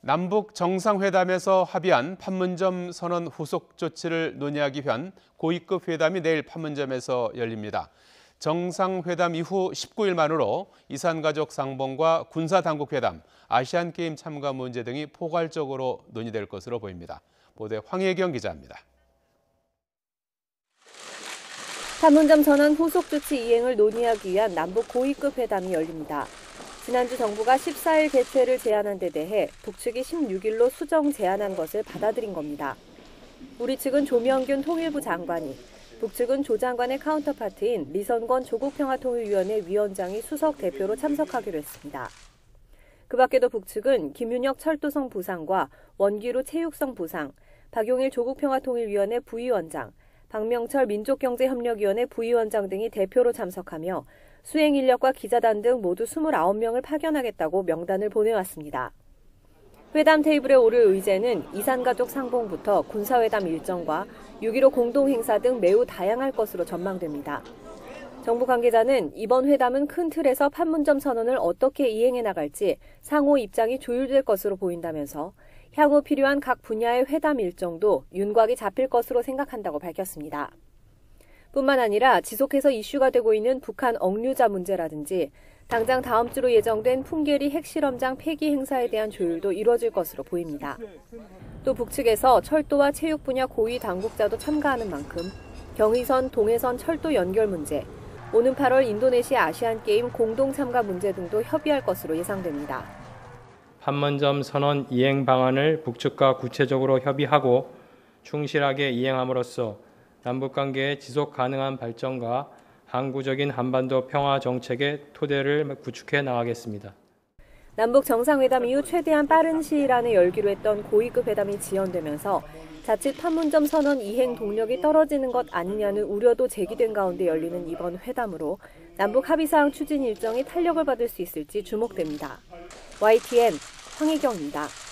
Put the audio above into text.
남북 정상회담에서 합의한 판문점 선언 후속 조치를 논의하기 위한 고위급 회담이 내일 판문점에서 열립니다. 정상회담 이후 19일 만으로 이산가족 상봉과 군사당국 회담, 아시안게임 참가 문제 등이 포괄적으로 논의될 것으로 보입니다. 보도에 황혜경 기자입니다. 판문점 선언 후속 조치 이행을 논의하기 위한 남북 고위급 회담이 열립니다. 지난주 정부가 14일 개최를 제안한 데 대해 북측이 16일로 수정 제안한 것을 받아들인 겁니다. 우리 측은 조명균 통일부 장관이, 북측은 조 장관의 카운터파트인 리선권 조국평화통일위원회 위원장이 수석 대표로 참석하기로 했습니다. 그 밖에도 북측은 김윤혁 철도성 부상과 원기루 체육성 부상, 박용일 조국평화통일위원회 부위원장, 박명철 민족경제협력위원회 부위원장 등이 대표로 참석하며 수행 인력과 기자단 등 모두 29명을 파견하겠다고 명단을 보내왔습니다. 회담 테이블에 오를 의제는 이산가족 상봉부터 군사회담 일정과 6.15 공동행사 등 매우 다양할 것으로 전망됩니다. 정부 관계자는 이번 회담은 큰 틀에서 판문점 선언을 어떻게 이행해 나갈지 상호 입장이 조율될 것으로 보인다면서 향후 필요한 각 분야의 회담 일정도 윤곽이 잡힐 것으로 생각한다고 밝혔습니다. 뿐만 아니라 지속해서 이슈가 되고 있는 북한 억류자 문제라든지 당장 다음 주로 예정된 풍계리 핵실험장 폐기 행사에 대한 조율도 이뤄질 것으로 보입니다. 또 북측에서 철도와 체육 분야 고위 당국자도 참가하는 만큼 경의선, 동해선 철도 연결 문제, 오는 8월 인도네시아 아시안게임 공동 참가 문제 등도 협의할 것으로 예상됩니다. 판문점 선언 이행 방안을 북측과 구체적으로 협의하고 충실하게 이행함으로써 남북관계의 지속 가능한 발전과 항구적인 한반도 평화 정책의 토대를 구축해 나가겠습니다. 남북 정상회담 이후 최대한 빠른 시일 안에 열기로 했던 고위급 회담이 지연되면서 자칫 판문점 선언 이행 동력이 떨어지는 것 아니냐는 우려도 제기된 가운데 열리는 이번 회담으로 남북 합의사항 추진 일정이 탄력을 받을 수 있을지 주목됩니다. YTN 황혜경입니다.